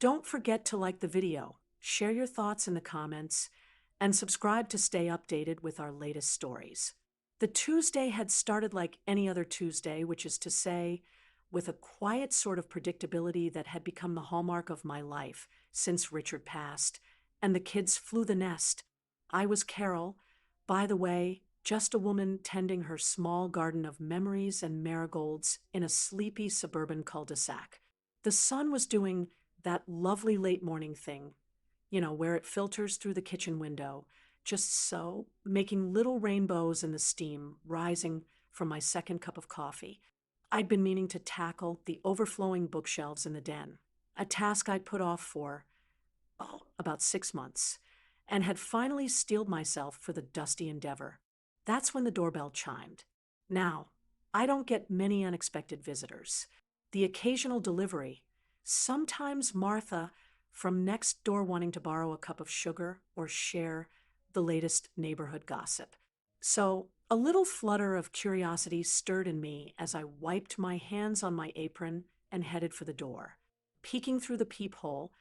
Don't forget to like the video, share your thoughts in the comments, and subscribe to stay updated with our latest stories. The Tuesday had started like any other Tuesday, which is to say, with a quiet sort of predictability that had become the hallmark of my life since Richard passed, and the kids flew the nest. I was Carol, by the way, just a woman tending her small garden of memories and marigolds in a sleepy suburban cul-de-sac. The sun was doing that lovely late morning thing, where it filters through the kitchen window, just so, making little rainbows in the steam rising from my second cup of coffee. I'd been meaning to tackle the overflowing bookshelves in the den, a task I'd put off for, about 6 months, and had finally steeled myself for the dusty endeavor. That's when the doorbell chimed. Now, I don't get many unexpected visitors. The occasional delivery, sometimes Martha from next door wanting to borrow a cup of sugar or share the latest neighborhood gossip. So, a little flutter of curiosity stirred in me as I wiped my hands on my apron and headed for the door. Peeking through the peephole,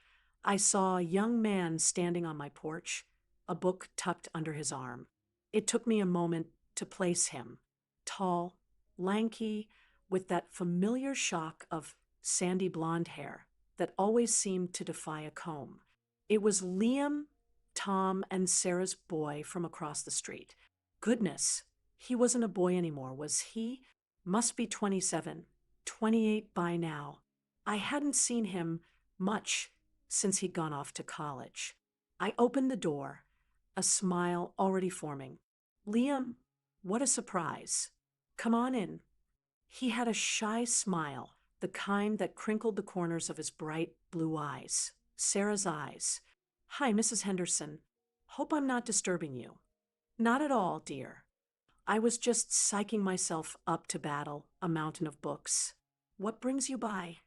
I saw a young man standing on my porch, a book tucked under his arm. It took me a moment to place him. Tall, lanky, with that familiar shock of sandy blonde hair that always seemed to defy a comb. It was Liam, Tom, and Sarah's boy from across the street. Goodness, he wasn't a boy anymore, was he? Must be 27, 28 by now. I hadn't seen him much since he'd gone off to college. I opened the door, a smile already forming. Liam, what a surprise. Come on in. He had a shy smile, the kind that crinkled the corners of his bright blue eyes. Sarah's eyes. Hi, Mrs. Henderson. Hope I'm not disturbing you. Not at all, dear. I was just psyching myself up to battle a mountain of books. What brings you by?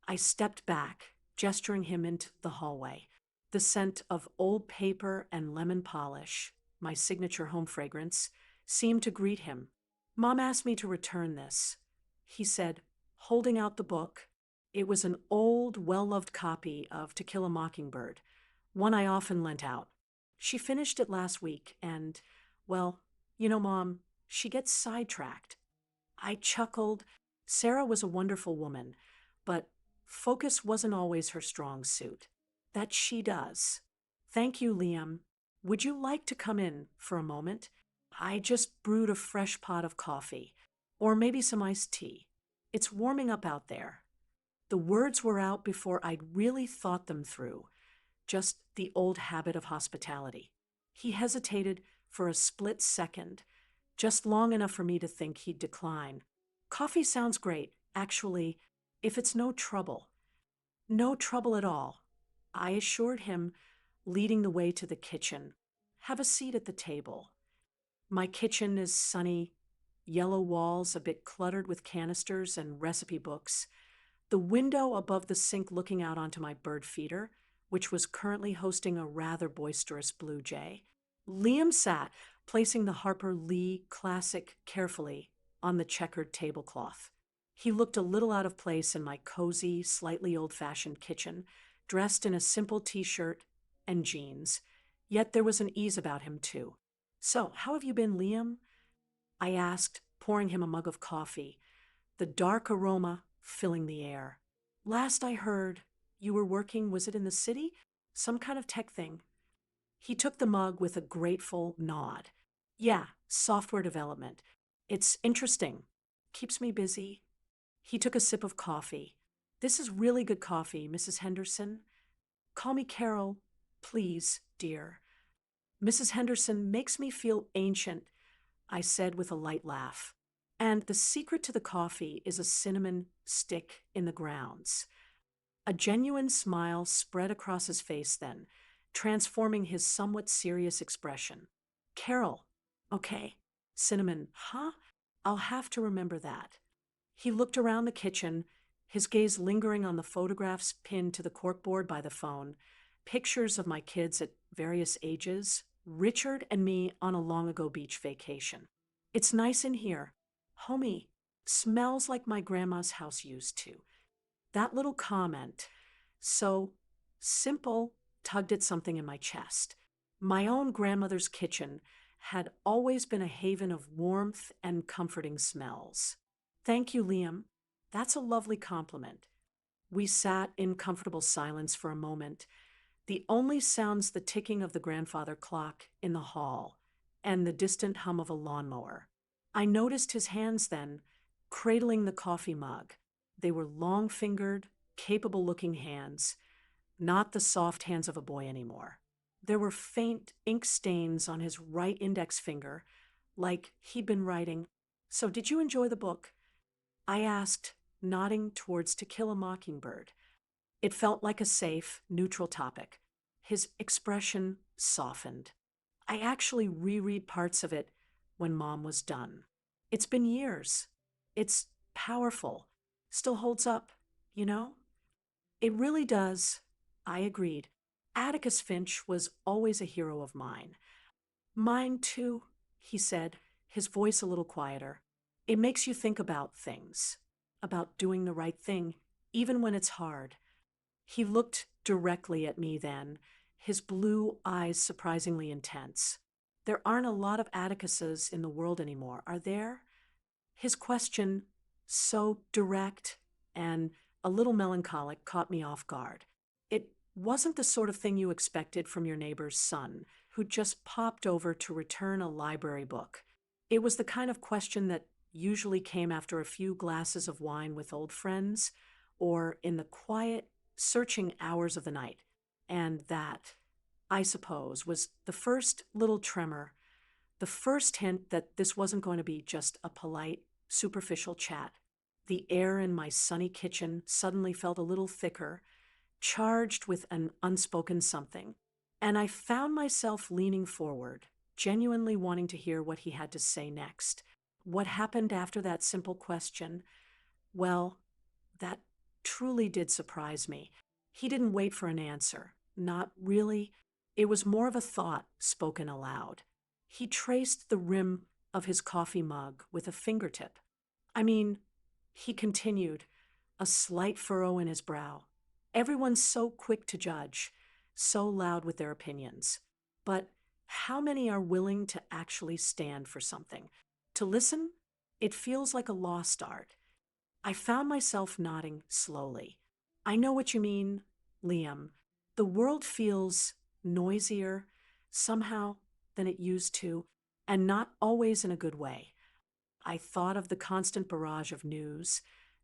I stepped back, gesturing him into the hallway. The scent of old paper and lemon polish, my signature home fragrance, seemed to greet him. Mom asked me to return this, he said, holding out the book. It was an old, well-loved copy of To Kill a Mockingbird, one I often lent out. She finished it last week and, well, Mom, she gets sidetracked. I chuckled. Sarah was a wonderful woman, but focus wasn't always her strong suit. That she does. Thank you, Liam. Would you like to come in for a moment? I just brewed a fresh pot of coffee, or maybe some iced tea. It's warming up out there. The words were out before I'd really thought them through, just the old habit of hospitality. He hesitated for a split second, just long enough for me to think he'd decline. Coffee sounds great, actually, if it's no trouble. No trouble at all, I assured him, leading the way to the kitchen. Have a seat at the table. My kitchen is sunny, yellow walls a bit cluttered with canisters and recipe books. The window above the sink looking out onto my bird feeder, which was currently hosting a rather boisterous blue jay. Liam sat, placing the Harper Lee classic carefully on the checkered tablecloth. He looked a little out of place in my cozy, slightly old-fashioned kitchen, dressed in a simple t-shirt and jeans. Yet there was an ease about him, too. So, how have you been, Liam? I asked, pouring him a mug of coffee, the dark aroma filling the air. Last I heard, you were working, was it in the city? Some kind of tech thing. He took the mug with a grateful nod. Yeah, software development. It's interesting. Keeps me busy. He took a sip of coffee. This is really good coffee, Mrs. Henderson. Call me Carol, please, dear. Mrs. Henderson makes me feel ancient, I said with a light laugh. And the secret to the coffee is a cinnamon stick in the grounds. A genuine smile spread across his face then, transforming his somewhat serious expression. Carol, okay. Cinnamon, huh? I'll have to remember that. He looked around the kitchen, his gaze lingering on the photographs pinned to the corkboard by the phone, pictures of my kids at various ages, Richard and me on a long-ago beach vacation. It's nice in here. Homey, smells like my grandma's house used to. That little comment, So simple tugged at something in my chest. My own grandmother's kitchen had always been a haven of warmth and comforting smells. Thank you, Liam. That's a lovely compliment. We sat in comfortable silence for a moment, the only sounds the ticking of the grandfather clock in the hall and the distant hum of a lawnmower. I noticed his hands then, cradling the coffee mug. They were long fingered, capable looking hands, not the soft hands of a boy anymore. There were faint ink stains on his right index finger, like he'd been writing. So, did you enjoy the book? I asked, nodding towards To Kill a Mockingbird. It felt like a safe, neutral topic. His expression softened. I actually reread parts of it when Mom was done. It's been years. It's powerful. Still holds up, you know? It really does. I agreed. Atticus Finch was always a hero of mine. Mine too, he said, his voice a little quieter. It makes you think about things, about doing the right thing, even when it's hard. He looked directly at me then, his blue eyes surprisingly intense. There aren't a lot of Atticuses in the world anymore, are there? His question, so direct and a little melancholic, caught me off guard. It wasn't the sort of thing you expected from your neighbor's son, who just popped over to return a library book. It was the kind of question that usually came after a few glasses of wine with old friends, or in the quiet, searching hours of the night. And that, I suppose, was the first little tremor, the first hint that this wasn't going to be just a polite, superficial chat. The air in my sunny kitchen suddenly felt a little thicker, charged with an unspoken something, and I found myself leaning forward, genuinely wanting to hear what he had to say next. What happened after that simple question? Well, that truly did surprise me. He didn't wait for an answer. Not really. It was more of a thought spoken aloud. He traced the rim of his coffee mug with a fingertip. I mean, he continued, a slight furrow in his brow. Everyone's so quick to judge, so loud with their opinions. But how many are willing to actually stand for something? To listen? It feels like a lost art. I found myself nodding slowly. I know what you mean, Liam. The world feels noisier, somehow, than it used to, and not always in a good way. I thought of the constant barrage of news,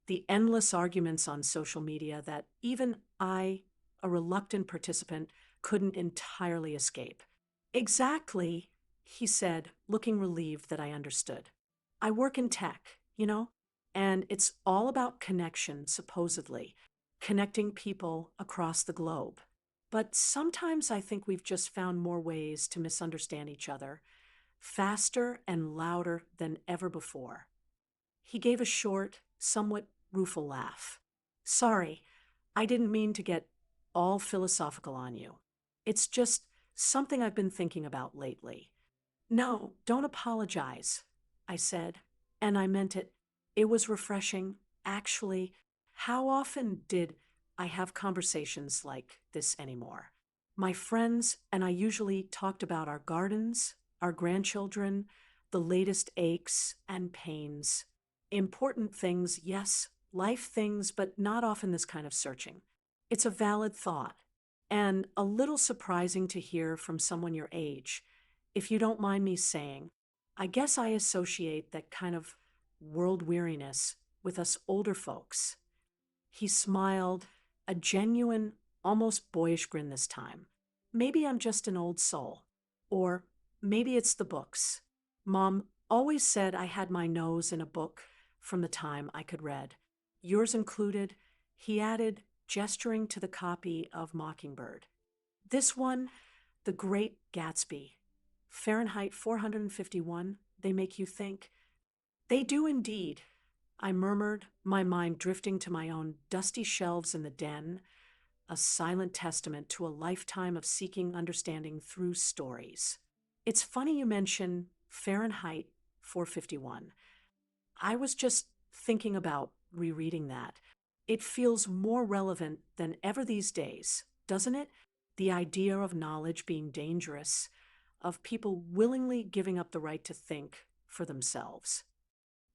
the endless arguments on social media that even I, a reluctant participant, couldn't entirely escape. Exactly, he said, looking relieved that I understood. I work in tech, and it's all about connection, supposedly, connecting people across the globe. But sometimes I think we've just found more ways to misunderstand each other, faster and louder than ever before. He gave a short, somewhat rueful laugh. Sorry, I didn't mean to get all philosophical on you. It's just something I've been thinking about lately. No, don't apologize, I said, and I meant it. It was refreshing. Actually, how often did I have conversations like this anymore? My friends and I usually talked about our gardens, our grandchildren, the latest aches and pains. Important things, yes, life things, but not often this kind of searching. It's a valid thought, and a little surprising to hear from someone your age. If you don't mind me saying, I guess I associate that kind of world weariness with us older folks. He smiled, a genuine, almost boyish grin this time. Maybe I'm just an old soul. Or maybe it's the books. Mom always said I had my nose in a book from the time I could read. Yours included, he added, gesturing to the copy of Mockingbird. This one, The Great Gatsby. Fahrenheit 451, they make you think. They do indeed, I murmured, my mind drifting to my own dusty shelves in the den, a silent testament to a lifetime of seeking understanding through stories. It's funny you mention Fahrenheit 451. I was just thinking about rereading that. It feels more relevant than ever these days, doesn't it? The idea of knowledge being dangerous, of people willingly giving up the right to think for themselves.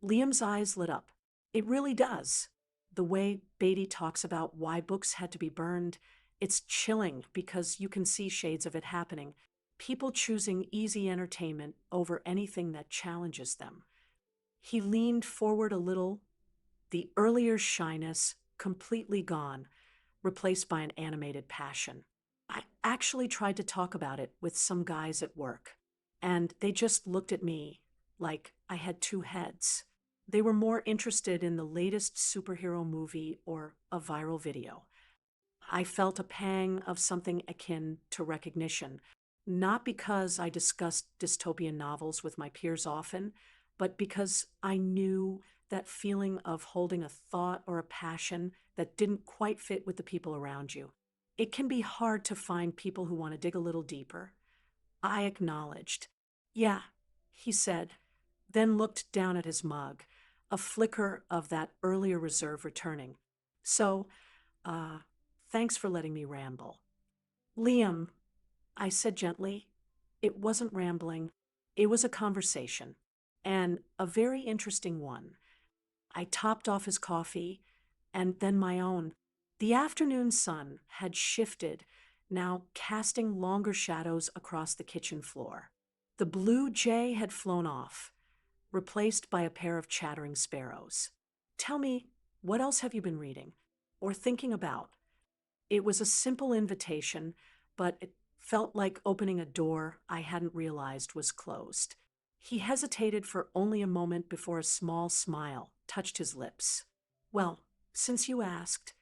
Liam's eyes lit up. It really does. The way Beatty talks about why books had to be burned, it's chilling because you can see shades of it happening. People choosing easy entertainment over anything that challenges them. He leaned forward a little, the earlier shyness completely gone, replaced by an animated passion. I actually tried to talk about it with some guys at work, and they just looked at me like I had two heads. They were more interested in the latest superhero movie or a viral video. I felt a pang of something akin to recognition, not because I discussed dystopian novels with my peers often, but because I knew that feeling of holding a thought or a passion that didn't quite fit with the people around you. It can be hard to find people who want to dig a little deeper. I acknowledged. Yeah, he said, then looked down at his mug, a flicker of that earlier reserve returning. So, uh, thanks for letting me ramble. Liam, I said gently, it wasn't rambling. It was a conversation, and a very interesting one. I topped off his coffee, and then my own. The afternoon sun had shifted, now casting longer shadows across the kitchen floor. The blue jay had flown off, replaced by a pair of chattering sparrows. Tell me, what else have you been reading or thinking about? It was a simple invitation, but it felt like opening a door I hadn't realized was closed. He hesitated for only a moment before a small smile touched his lips. Well, since you asked.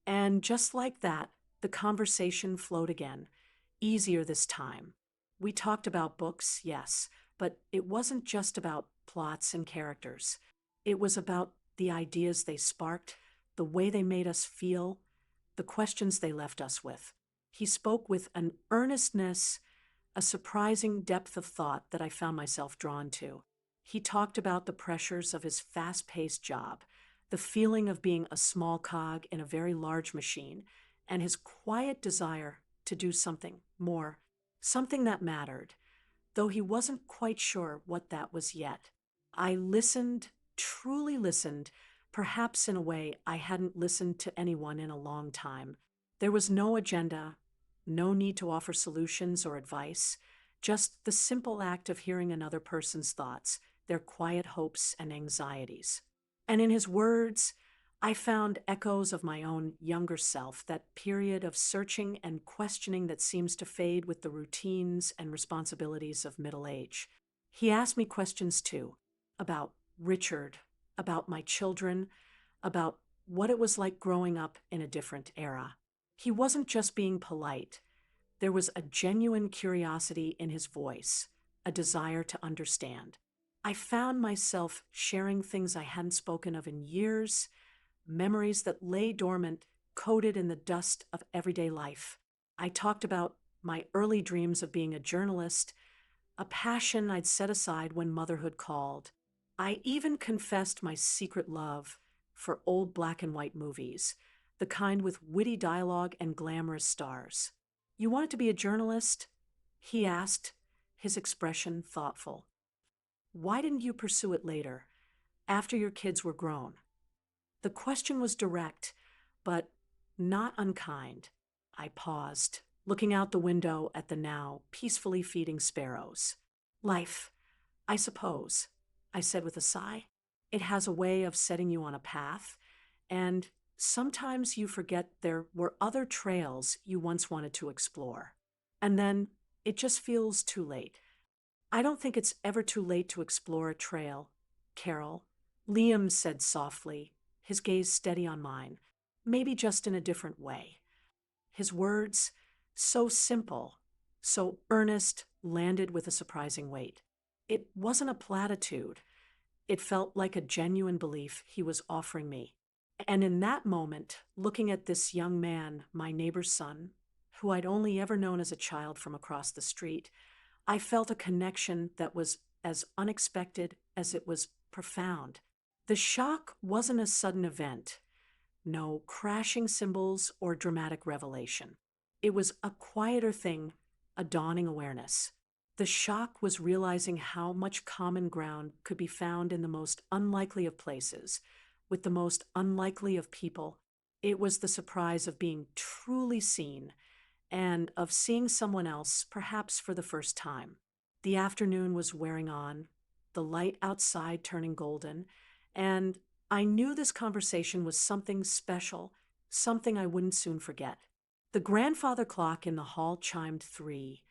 And just like that, the conversation flowed again, easier this time. We talked about books, yes, but it wasn't just about plots and characters. It was about the ideas they sparked, the way they made us feel, the questions they left us with. He spoke with an earnestness, a surprising depth of thought that I found myself drawn to. He talked about the pressures of his fast-paced job, the feeling of being a small cog in a very large machine, and his quiet desire to do something more, something that mattered, though he wasn't quite sure what that was yet. I listened, truly listened, perhaps in a way I hadn't listened to anyone in a long time. There was no agenda, no need to offer solutions or advice, just the simple act of hearing another person's thoughts, their quiet hopes and anxieties. And in his words, I found echoes of my own younger self, that period of searching and questioning that seems to fade with the routines and responsibilities of middle age. He asked me questions too, about Richard, about my children, about what it was like growing up in a different era. He wasn't just being polite. There was a genuine curiosity in his voice, a desire to understand. I found myself sharing things I hadn't spoken of in years, memories that lay dormant, coated in the dust of everyday life. I talked about my early dreams of being a journalist, a passion I'd set aside when motherhood called. I even confessed my secret love for old black and white movies, the kind with witty dialogue and glamorous stars. You wanted to be a journalist? He asked, his expression thoughtful. Why didn't you pursue it later, after your kids were grown? The question was direct, but not unkind. I paused, looking out the window at the now peacefully feeding sparrows. Life, I suppose, I said with a sigh. It has a way of setting you on a path, and sometimes you forget there were other trails you once wanted to explore. And then it just feels too late. I don't think it's ever too late to explore a trail, Carol, Liam said softly, his gaze steady on mine, maybe just in a different way. His words, so simple, so earnest, landed with a surprising weight. It wasn't a platitude. It felt like a genuine belief he was offering me. And in that moment, looking at this young man, my neighbor's son, who I'd only ever known as a child from across the street, I felt a connection that was as unexpected as it was profound. The shock wasn't a sudden event. No crashing cymbals or dramatic revelation. It was a quieter thing, a dawning awareness. The shock was realizing how much common ground could be found in the most unlikely of places, with the most unlikely of people. It was the surprise of being truly seen and of seeing someone else, perhaps for the first time. The afternoon was wearing on, the light outside turning golden, and I knew this conversation was something special, something I wouldn't soon forget. The grandfather clock in the hall chimed 3,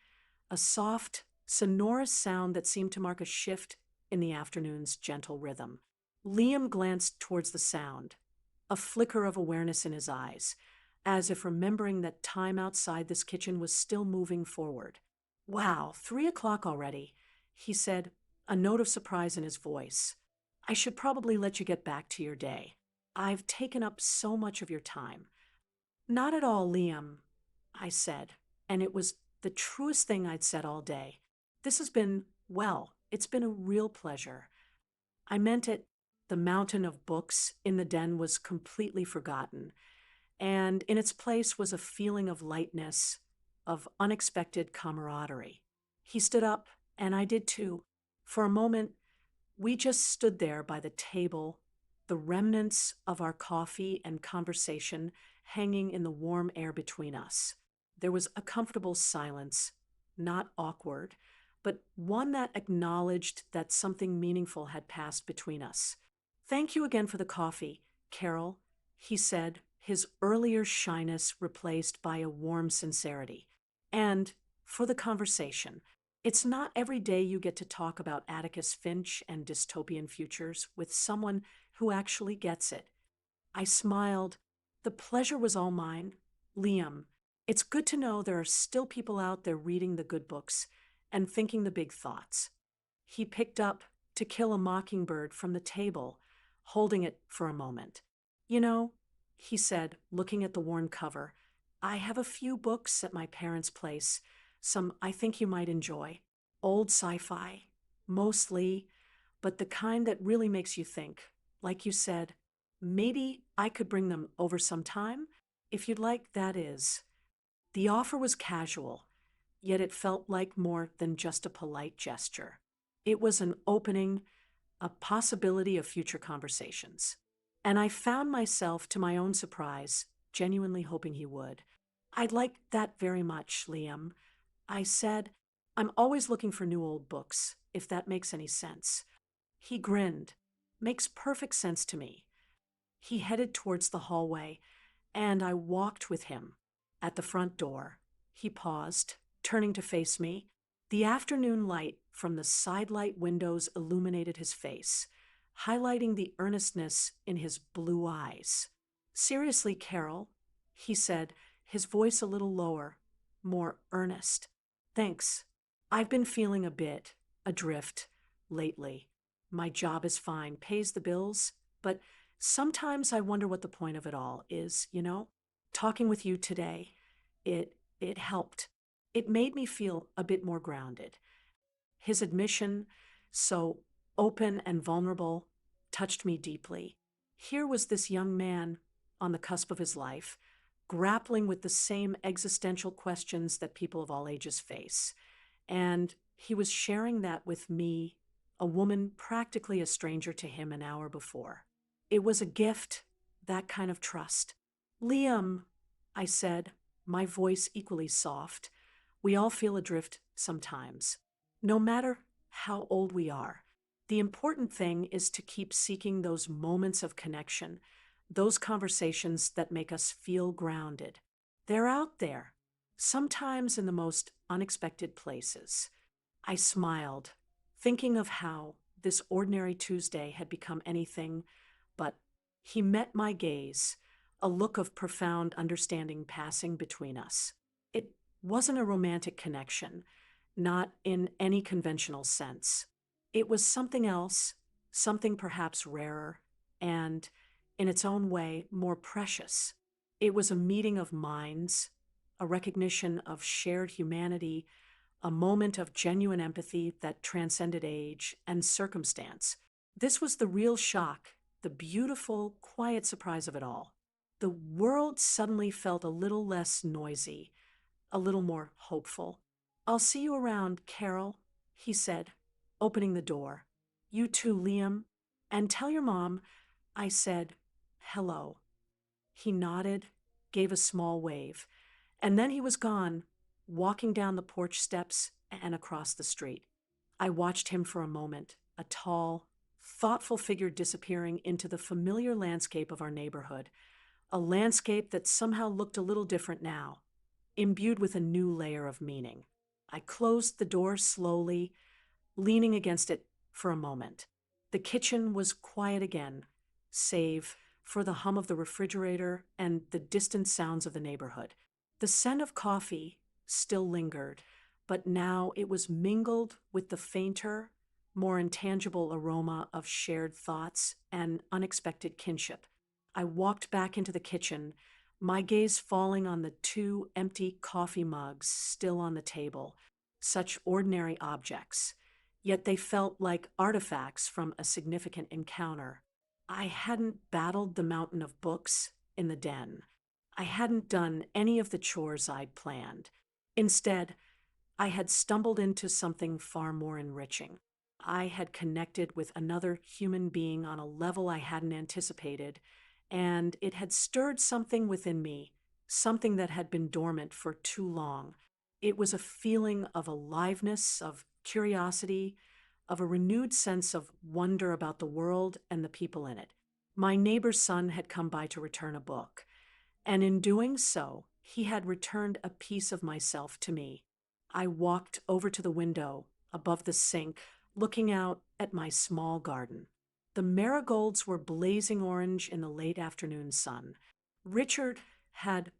a soft, sonorous sound that seemed to mark a shift in the afternoon's gentle rhythm. Liam glanced towards the sound, a flicker of awareness in his eyes, as if remembering that time outside this kitchen was still moving forward. Wow, 3 o'clock already, he said, a note of surprise in his voice. I should probably let you get back to your day. I've taken up so much of your time. Not at all, Liam, I said, and it was the truest thing I'd said all day. This has been, well, it's been a real pleasure. I meant it. The mountain of books in the den was completely forgotten, and in its place was a feeling of lightness, of unexpected camaraderie. He stood up, and I did too. For a moment, we just stood there by the table, the remnants of our coffee and conversation hanging in the warm air between us. There was a comfortable silence, not awkward, but one that acknowledged that something meaningful had passed between us. Thank you again for the coffee, Carol, he said, his earlier shyness replaced by a warm sincerity. And for the conversation. It's not every day you get to talk about Atticus Finch and dystopian futures with someone who actually gets it. I smiled. The pleasure was all mine. Liam, it's good to know there are still people out there reading the good books and thinking the big thoughts. He picked up To Kill a Mockingbird from the table, holding it for a moment. You know, he said, looking at the worn cover, I have a few books at my parents' place, some I think you might enjoy. Old sci-fi, mostly, but the kind that really makes you think. Like you said, maybe I could bring them over sometime, if you'd like, that is. The offer was casual, yet it felt like more than just a polite gesture. It was an opening, a possibility of future conversations. And I found myself, to my own surprise, genuinely hoping he would. I'd like that very much, Liam. I said, I'm always looking for new old books, if that makes any sense. He grinned. Makes perfect sense to me. He headed towards the hallway, and I walked with him. At the front door, he paused, turning to face me. The afternoon light from the sidelight windows illuminated his face, highlighting the earnestness in his blue eyes. Seriously, Carol, he said, his voice a little lower, more earnest. Thanks. I've been feeling a bit adrift lately. My job is fine, pays the bills, but sometimes I wonder what the point of it all is, you know? Talking with you today, it helped. It made me feel a bit more grounded. His admission, so open and vulnerable, touched me deeply. Here was this young man on the cusp of his life, grappling with the same existential questions that people of all ages face. And he was sharing that with me, a woman practically a stranger to him an hour before. It was a gift, that kind of trust. Liam, I said, my voice equally soft. We all feel adrift sometimes. No matter how old we are, the important thing is to keep seeking those moments of connection, those conversations that make us feel grounded. They're out there, sometimes in the most unexpected places. I smiled, thinking of how this ordinary Tuesday had become anything but. He met my gaze, a look of profound understanding passing between us. It wasn't a romantic connection, not in any conventional sense. It was something else, something perhaps rarer, and, in its own way, more precious. It was a meeting of minds, a recognition of shared humanity, a moment of genuine empathy that transcended age and circumstance. This was the real shock, the beautiful, quiet surprise of it all. The world suddenly felt a little less noisy, a little more hopeful. "I'll see you around, Carol," he said, opening the door. "You too, Liam. And tell your mom I said hello." He nodded, gave a small wave, and then he was gone, walking down the porch steps and across the street. I watched him for a moment, a tall, thoughtful figure disappearing into the familiar landscape of our neighborhood, a landscape that somehow looked a little different now, imbued with a new layer of meaning. I closed the door slowly, leaning against it for a moment. The kitchen was quiet again, save for the hum of the refrigerator and the distant sounds of the neighborhood. The scent of coffee still lingered, but now it was mingled with the fainter, more intangible aroma of shared thoughts and unexpected kinship. I walked back into the kitchen, my gaze falling on the two empty coffee mugs still on the table, such ordinary objects, yet they felt like artifacts from a significant encounter. I hadn't battled the mountain of books in the den. I hadn't done any of the chores I'd planned. Instead, I had stumbled into something far more enriching. I had connected with another human being on a level I hadn't anticipated, and it had stirred something within me, something that had been dormant for too long. It was a feeling of aliveness, of curiosity, of a renewed sense of wonder about the world and the people in it. My neighbor's son had come by to return a book, and in doing so, he had returned a piece of myself to me. I walked over to the window above the sink, looking out at my small garden. The marigolds were blazing orange in the late afternoon sun. Richard had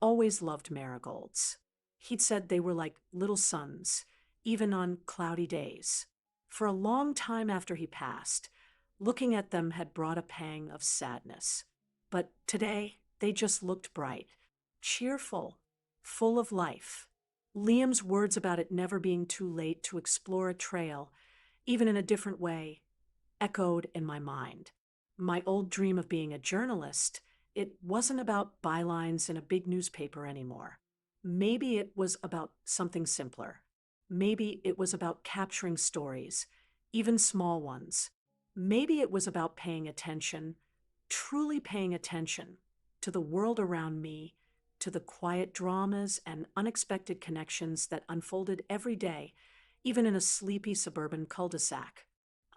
always loved marigolds. He'd said they were like little suns, even on cloudy days. For a long time after he passed, looking at them had brought a pang of sadness. But today, they just looked bright, cheerful, full of life. Liam's words about it never being too late to explore a trail, even in a different way, echoed in my mind. My old dream of being a journalist, it wasn't about bylines in a big newspaper anymore. Maybe it was about something simpler. Maybe it was about capturing stories, even small ones. Maybe it was about paying attention, truly paying attention to the world around me, to the quiet dramas and unexpected connections that unfolded every day, even in a sleepy suburban cul-de-sac.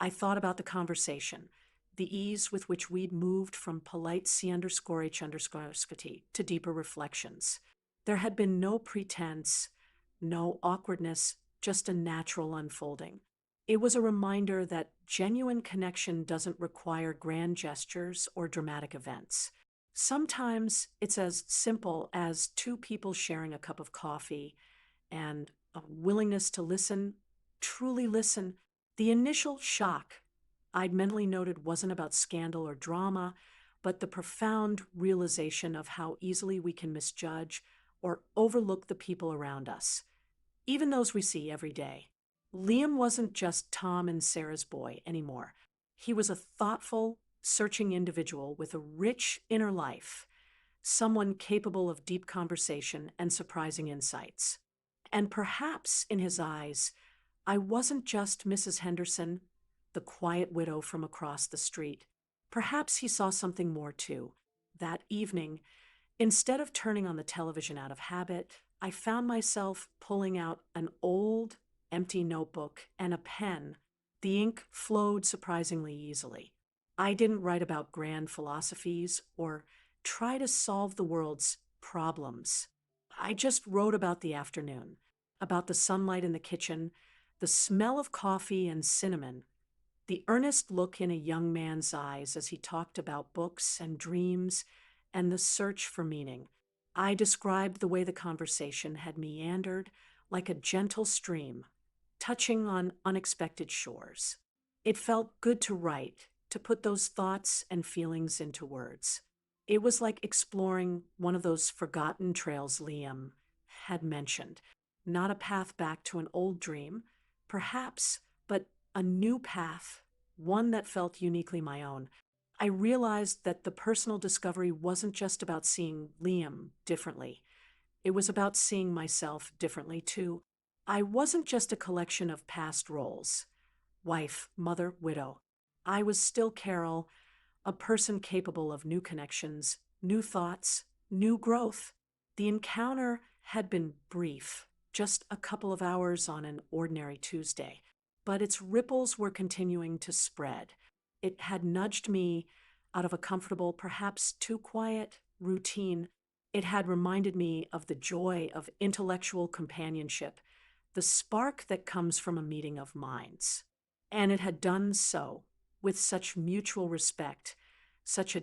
I thought about the conversation, the ease with which we'd moved from polite C_H_T to deeper reflections. There had been no pretense, no awkwardness, just a natural unfolding. It was a reminder that genuine connection doesn't require grand gestures or dramatic events. Sometimes it's as simple as two people sharing a cup of coffee and a willingness to listen, truly listen. The initial shock I'd mentally noted wasn't about scandal or drama, but the profound realization of how easily we can misjudge or overlook the people around us, even those we see every day. Liam wasn't just Tom and Sarah's boy anymore. He was a thoughtful, searching individual with a rich inner life, someone capable of deep conversation and surprising insights. And perhaps in his eyes, I wasn't just Mrs. Henderson, the quiet widow from across the street. Perhaps he saw something more too. That evening, instead of turning on the television out of habit, I found myself pulling out an old, empty notebook and a pen. The ink flowed surprisingly easily. I didn't write about grand philosophies or try to solve the world's problems. I just wrote about the afternoon, about the sunlight in the kitchen, the smell of coffee and cinnamon, the earnest look in a young man's eyes as he talked about books and dreams and the search for meaning. I described the way the conversation had meandered like a gentle stream, touching on unexpected shores. It felt good to write, to put those thoughts and feelings into words. It was like exploring one of those forgotten trails Liam had mentioned. Not a path back to an old dream, perhaps, but a new path, one that felt uniquely my own. I realized that the personal discovery wasn't just about seeing Liam differently. It was about seeing myself differently, too. I wasn't just a collection of past roles: wife, mother, widow. I was still Carol, a person capable of new connections, new thoughts, new growth. The encounter had been brief, just a couple of hours on an ordinary Tuesday, but its ripples were continuing to spread. It had nudged me out of a comfortable, perhaps too quiet, routine. It had reminded me of the joy of intellectual companionship, the spark that comes from a meeting of minds. And it had done so with such mutual respect, such a